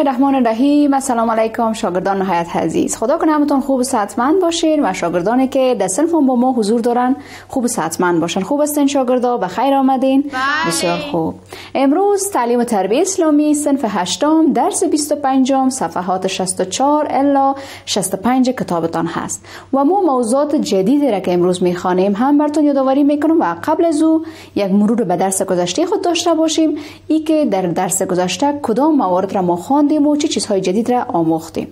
الرحمن الرحیم. السلام علیکم شاگردان نهایت عزیز. خدا کنه همتون خوب و صحتمند باشین و شاگردانی که در صنف با ما حضور دارن خوب و صحتمند باشن. خوب هستین شاگردا؟ بخیر آمدین؟ بسیار خوب. امروز تعلیم و تربیت اسلامی صنف 8 درس 25 صفحات 64 الی 65 کتابتان هست و ما موضوعات جدیدی را که امروز میخوانیم هم براتون یادآوری میکنم و قبل از او یک مرور به درس گذشته خود داشته باشیم. ای که در درس گذشته کدام موارد را ما خواندیم و چه چیزهای جدید را آموختیم.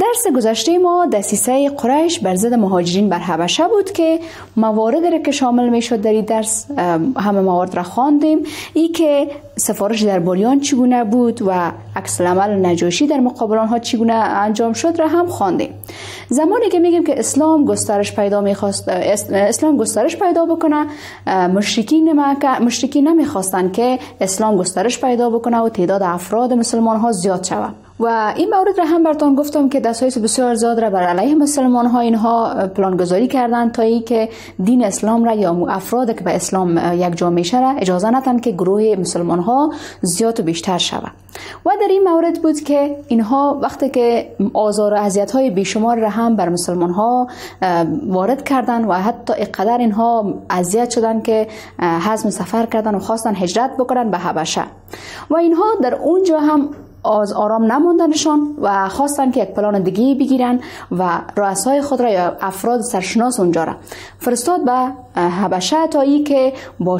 درس گذشته ما دسیسه قریش بر ضد مهاجرین بر حبشه بود که مواردی را که شامل میشد در این درس همه موارد را خواندیم. ای که سفارش درباریان چگونه بود و عکس العمل نجاشی در مقابل آنها چگونه انجام شد را هم خواندیم. زمانی که میگیم که اسلام گسترش پیدا بکنه، مشرکین نمیخواستن که اسلام گسترش پیدا بکنه و تعداد افراد مسلمان ها زیاد شود. و این مورد را هم براتون گفتم که دسایس بسیار زیاد را بر علیه مسلمان ها اینها پلان گذاری کردند تا ای که دین اسلام را یا افراد که به اسلام یک جا میشه را اجازه ندن که گروه مسلمان ها زیاد و بیشتر شود. و در این مورد بود که اینها وقتی که آزار و اذیت های بیشمار را هم بر مسلمان ها وارد کردن و حتی اینقدر اینها اذیت شدن که حزم سفر کردن و خواستن هجرت بکنن به حبشه و اینها در اونجا هم از آرام نماندنشان و خواستن که یک پلان دیگه بگیرن و رؤسای خود را یا افراد سرشناس اونجا را فرستاد به حبشه تا ای که با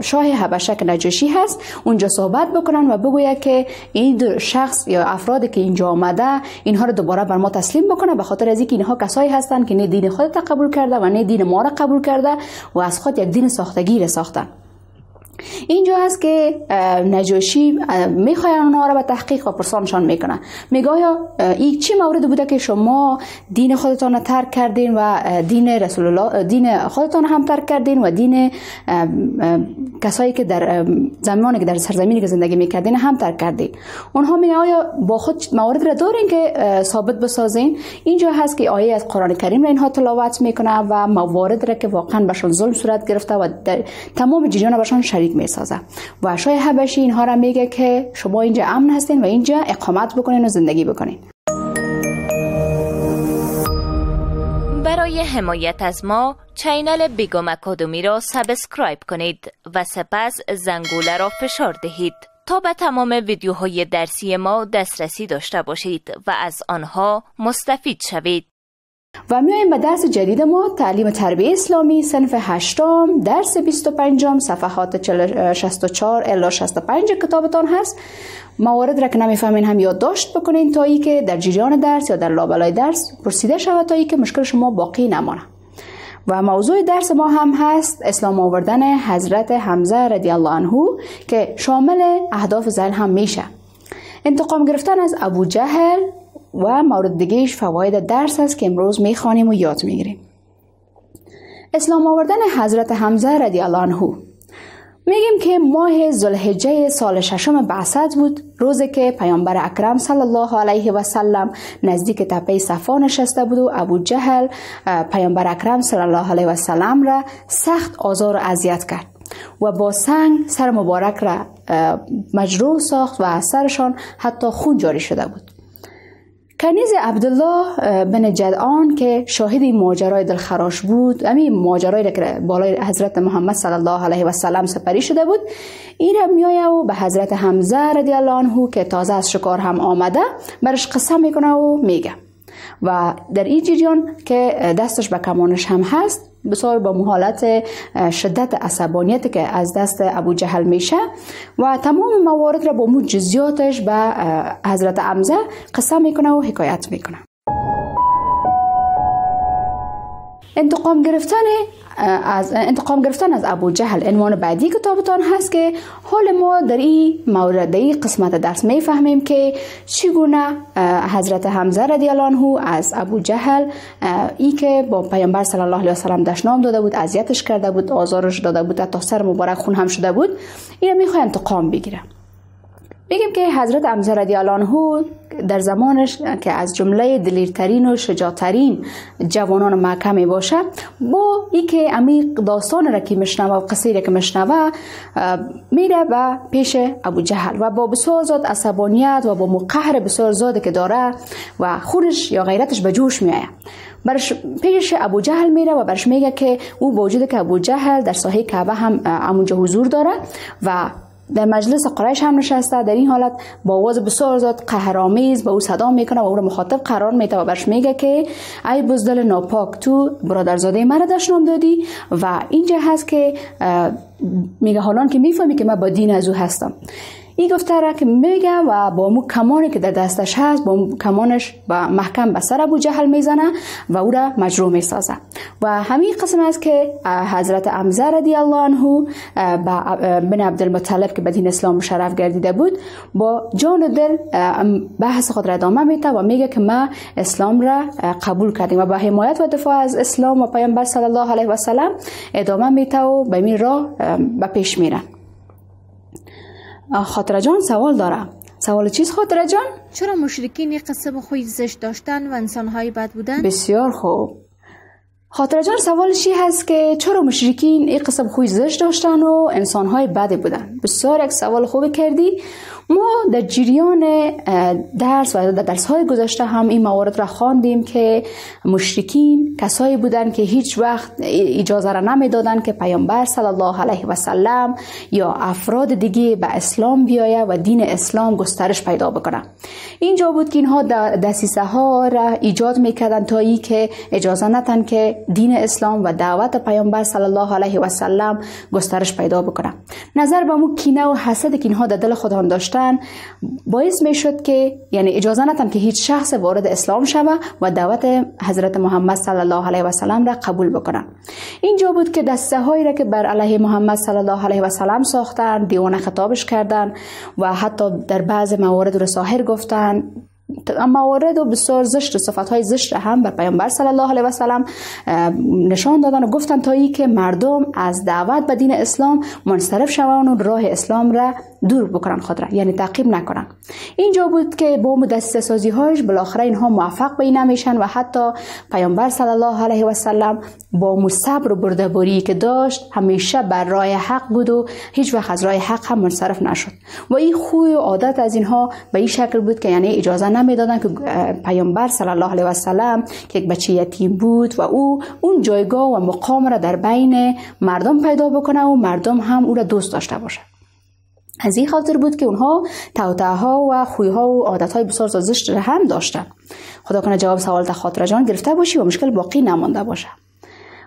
شاه حبشه که نجاشی هست اونجا صحبت بکنن و بگوید که این شخص یا افرادی که اینجا آمده اینها را دوباره بر ما تسلیم بکنه، به خاطر از اینکه اینها کسایی هستند که نه دین خودت قبول کرده و نه دین ما را قبول کرده و از خود یک دین ساختگی ساختن. اینجا هست که نجاشی میخواین اونها را به تحقیق و پرسانشان میکنه. میگه یا این چی مورد بوده که شما دین خودتان ترک کردین و دین رسول الله دین خودتان هم ترک کردین و دین کسایی که در زمانی که در سرزمینی که زندگی میکردین هم ترک کردین. اونها میگه آیا با خود موارد را دارین که ثابت بسازین؟ اینجا هست که آیه از قرآن کریم را اینها تلاوت میکنه و موارد را که واقعا بهشون ظلم صورت گرفته و در تمام جریان بهشون شریک میسازه و شاه حبشی اینها را میگه که شما اینجا امن هستین و اینجا اقامت بکنین و زندگی بکنین. برای حمایت از ما چینل بیگم اکادمی را سابسکرایب کنید و سپس زنگوله را فشار دهید تا به تمام ویدیوهای درسی ما دسترسی داشته باشید و از آنها مستفید شوید. و میایم به درس جدید ما تعلیم تربیت اسلامی صنف 8 درس 25 صفحات 64 الی 65 کتابتان هست. موارد را که نمیفهمین هم یادداشت بکنین تا ای که در جریان درس یا در لابلای درس پرسیده شود تا ای که مشکل شما باقی نمانه. و موضوع درس ما هم هست اسلام آوردن حضرت حمزه رضی الله عنه که شامل اهداف ذیل هم میشه. انتقام گرفتن از ابو جهل و مورد دیگهش فواید درس است که امروز میخوانیم و یاد میگیریم. اسلام آوردن حضرت حمزه رضی الله عنه. میگیم که ماه ذوالحجه سال 6 بعثت بود، روزی که پیامبر اکرم صلی الله علیه و سلم نزدیک تپه صفا نشسته بود و ابو جهل پیامبر اکرم صلی الله علیه و سلم را سخت آزار و اذیت کرد و با سنگ سر مبارک را مجروح ساخت و از سرشان حتی خون جاری شده بود. کنیز عبدالله بن جدعان که شاهد این ماجرای دلخراش بود، همین ماجرایی که بالای حضرت محمد صلی الله علیه و سلم سپری شده بود، این را میایه و به حضرت حمزه رضی الله عنه که تازه از شکار هم آمده برش قسم میکنه و میگه و در این جریان که دستش به کمانش هم هست بسیار با حالت شدت عصبانیت که از دست ابو جهل میشه و تمام موارد را با مو جزئیاتش به حضرت حمزه قسم میکنه و حکایت میکنه. انتقام گرفتن از ابو جهل عنوان بعدی کتابتان هست که حال ما در این مورد قسمت درس میفهمیم که چگونه حضرت حمزه رضی الله عنه از ابو جهل ای که با پیامبر صلی الله علیه و سلم دشنام داده بود، اذیتش کرده بود، آزارش داده بود، تا سر مبارک خون هم شده بود، این میخواد انتقام بگیره. بگیم که حضرت حمزه رضی الله عنه در زمانش که از جمله دلیرترین و شجاعترین جوانان مکه می باشه، با اینکه عمیق داستان را که میشنوه و قصه را که میشنوه میره و پیش ابو جهل و با بسیار زیاد عصبانیت و با قهر بسیار زیادی که داره و خودش یا غیرتش به جوش میآید. برش پیش ابو جهل میره و برش میگه که او با وجود که ابو جهل در ساحه کعبه هم همونجا حضور داره و در مجلس قریش هم نشسته، در این حالت با آواز بسیار زیاد قهرآمیز به او صدا میکنه و او را مخاطب قرار میده و برش میگه که ای بزدل ناپاک، تو برادرزاده مرا دشنام دادی و اینجا هست که میگه حالان که میفهمی که من با دین از او هستم. این گفته را که میگه و با مو کمانی که در دستش هست با کمانش با محکم به سر ابو جهل میزنه و او را مجروح میسازه. و همین قسم است که حضرت حمزه رضی الله عنه بن عبدالمطلب که به دین اسلام مشرف گردیده بود با جان و دل بحث خود را ادامه میده و میگه که ما اسلام را قبول کردیم و با حمایت و دفاع از اسلام و پیامبر صلی الله علیه و سلم ادامه میده و به این راه به پیش میره. خاطره جان سوال دارم. سوال چیز خاطره جان؟ چرا مشرکین یک قسم خوی زشت داشتن و انسانهای بد بودن؟ بسیار خوب. خاطره جان سوال چی هست که چرا مشرکین یک قسم خوی زشت داشتن و انسانهای بد بودن؟ بسیار یک سوال خوب کردی. ما در جریان درس و در درس‌های گذشته هم این موارد را خواندیم که مشرکین کسایی بودند که هیچ وقت اجازه را نمیدادن که پیامبر صلی الله علیه و سلم یا افراد دیگه به اسلام بیایه و دین اسلام گسترش پیدا بکنه. اینجا بود که اینها دسیسه ها را ایجاد میکردن تا ای که اجازه ندن که دین اسلام و دعوت پیامبر صلی الله علیه و سلم گسترش پیدا بکنه. نظر به مو کینه و حسد که اینها در دل خودشان داشتن باعث می شد که یعنی اجازه ندن که هیچ شخص وارد اسلام شوه و دعوت حضرت محمد صلی الله علیه و سلم را قبول بکنن. اینجا بود که دسته هایی را که بر علیه محمد صلی الله علیه و سلم ساختن، دیوانه خطابش کردن و حتی در بعض موارد رو ساحر گفتن، موارد و بسیار زشت، صفاتهای زشت هم بر پیامبر صلی الله علیه و سلم نشان دادن و گفتن تا ای که مردم از دعوت به دین اسلام منصرف شوند و راه اسلام را دور بکنن خود را، یعنی تعقیب نکنن. اینجا بود که با دسته سازی هایش بالاخره اینها موفق به این نمیشن و حتی پیامبر صلی الله علیه و سلم با صبر و بردباری که داشت همیشه بر راه حق بود و هیچ وقت از راه حق هم منصرف نشد و این خوی و عادت از اینها به این شکل بود که یعنی اجازه نمیدادن که پیامبر صلی الله علیه و سلم که یک بچه یتیم بود و او اون جایگاه و مقام را در بین مردم پیدا بکنه و مردم هم او را دوست داشته باشه. از این خاطر بود که اونها توطئه‌ها و خوی‌ها و عادت‌های بسیار زشت را هم داشتن. خدا کنه جواب سوالت خاطره جان گرفته باشی و مشکل باقی نمانده باشه.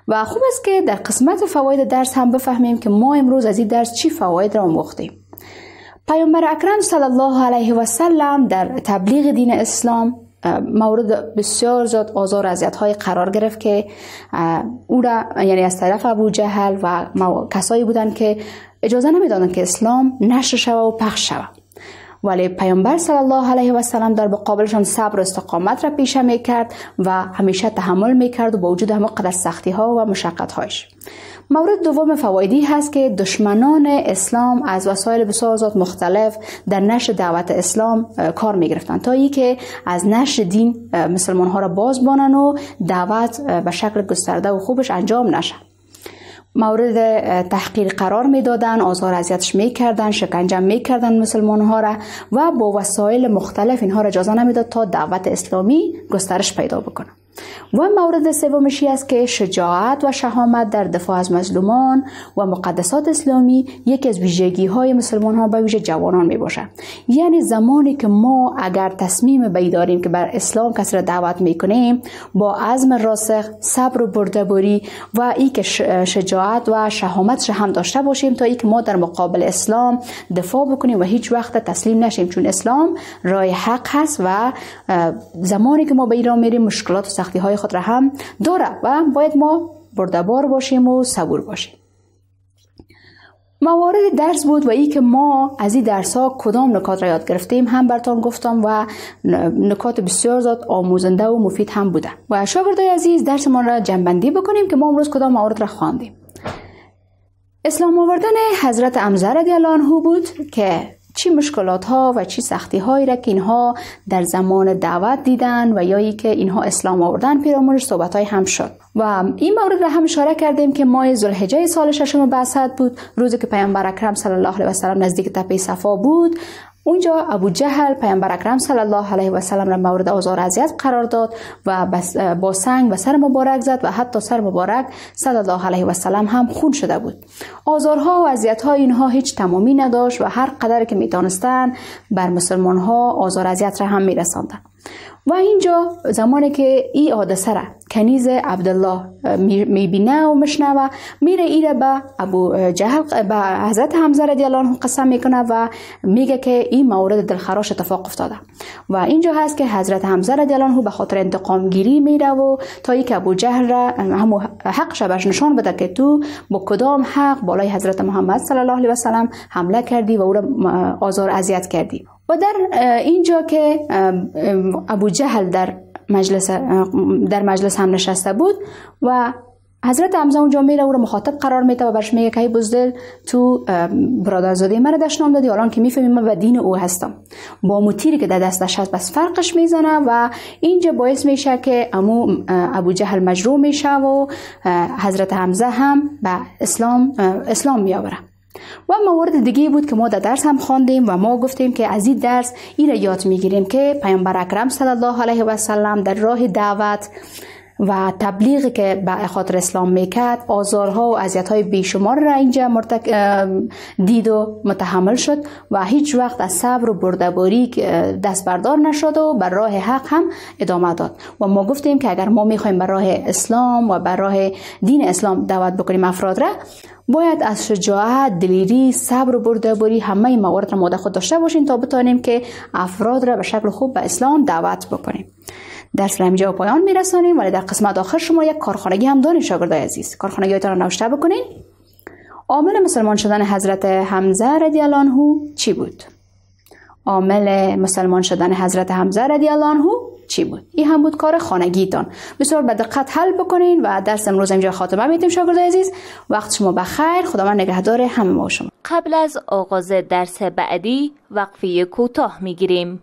و خوب است که در قسمت فواید درس هم بفهمیم که ما امروز از این درس چی فواید را آموختیم. پیامبر اکرم صلی الله علیه و سلم در تبلیغ دین اسلام مورد بسیار زیاد آزار و اذیت‌های قرار گرفت که او را یعنی از طرف ابو جهل و کسایی بودند که اجازه نمیدادند که اسلام نشر شود و پخش شود. ولی پیامبر صلی الله علیه و سلم در مقابلشان صبر و استقامت را پیشه میکرد و همیشه تحمل میکرد و با وجود همه قدر سختی ها و مشقت هایش. مورد دوم فوایدی هست که دشمنان اسلام از وسایل بسیار زیاد مختلف در نشر دعوت اسلام کار میگرفتند تا ای که از نشر دین مسلمان ها را باز بانن و دعوت به شکل گسترده و خوبش انجام نشه. مورد تحقیر قرار میدادن، آزار اذیتش میکردن، شکنجه میکردن مسلمان ها را و با وسایل مختلف اینها را اجازه نمیداد تا دعوت اسلامی گسترش پیدا بکنه. و مورد سومش است که شجاعت و شهامت در دفاع از مظلومان و مقدسات اسلامی یکی از ویژگی های مسلمان ها به ویژه جوانان می باشه. یعنی زمانی که ما اگر تصمیم بی داریم که بر اسلام کسی را دعوت میکنیم، با عزم راسخ، صبر و بردباری و ای که شجاعت و شهامت هم داشته باشیم تا ای که ما در مقابل اسلام دفاع بکنیم و هیچ وقت تسلیم نشیم، چون اسلام راه حق هست و زمانی که ما به ایران میریم مشکلات و سختی های خود را هم داره و باید ما بردبار باشیم و صبور باشیم. موارد درس بود و ای که ما از این درس ها کدام نکات را یاد گرفتیم هم براتون گفتم و نکات بسیار زیاد آموزنده و مفید هم بوده. و شاگردای عزیز درس ما را جمع‌بندی بکنیم که ما امروز کدام موارد را خواندیم. اسلام آوردن حضرت حمزه رضی الله عنه بود که چی مشکلات ها و چی سختی هایی را که اینها در زمان دعوت دیدن و یا ای که اینها اسلام آوردن پیرامونش صحبت های هم شد. و این مورد را هم اشاره کردیم که ماه ذوالحجه سال 6 بعثت بود، روزی که پیامبر اکرم صلی الله علیه و سلم نزدیک تپه صفا بود. اونجا ابو جهل پیامبر اکرم صلی الله علیه و سلم را مورد آزار و اذیت قرار داد و با سنگ و سر مبارک زد و حتی سر مبارک صلی الله علیه و سلم هم خون شده بود. آزارها و اذیت‌ها اینها هیچ تمامی نداشت و هر قدر که میتونستن بر مسلمان‌ها آزار و اذیت را هم میرساندن. و اینجا زمانی که این حادثه را کنیز عبدالله میبینه و مشنوه، میره ایره به ابو جهل به حضرت حمزه رضی الله عنه قسم میکنه و میگه که این مورد دلخراش اتفاق افتاده. و اینجا هست که حضرت حمزه رضی الله عنه به خاطر انتقام گیری میره و تا ای که ابو جهل را همو حقش بهش نشان بده که تو با کدام حق بالای حضرت محمد صلی الله علیه و سلم حمله کردی و او را آزار اذیت کردی. و در اینجا که ابو جهل در مجلس هم نشسته بود و حضرت حمزه اونجا میره او رو مخاطب قرار میده و برش میگه که ای بزدل تو برادرزاده من رو دشنام دادی، الان که میفهمی من و دین او هستم. با موتیری که در دستش هست بس فرقش میزنه و اینجا باعث میشه که ابو جهل مجروح میشه و حضرت حمزه هم به اسلام میآوره. و موارد دیگه بود که ما در درس هم خواندیم و ما گفتیم که از این درس این را یاد میگیریم که پیامبر اکرم صلی الله علیه و سلم در راه دعوت و تبلیغی که به خاطر اسلام میکرد آزارها و اذیت‌های بیشمار را اینجا دید و متحمل شد و هیچ وقت از صبر و بردباری دست بردار نشد و بر راه حق هم ادامه داد. و ما گفتیم که اگر ما میخوایم بر راه اسلام و بر راه دین اسلام دعوت بکنیم افراد را، باید از شجاعت، دلیری، صبر و بردباری همه این موارد را مد خود داشته باشیم تا بتانیم که افراد را به شکل خوب به اسلام دعوت بکنیم. درس را اینجا به پایان میرسانیم، ولی در قسمت آخر شما یک کارخانگی هم دارین شاگردای عزیز. کارخانگی‌هایتان را نوشته بکنین. عامل مسلمان شدن حضرت حمزه رضی الله عنه چی بود؟ عامل مسلمان شدن حضرت حمزه رضی الله عنه چی بود؟ این هم بود کار خانگیتان. بسیار به دقت حل بکنین و درس امروز اینجا خاتمه میتیم شاگردای عزیز. وقت شما بخیر. خداوند نگهدار همه ما و شما. قبل از آغاز درس بعدی وقفه کوتاه میگیریم.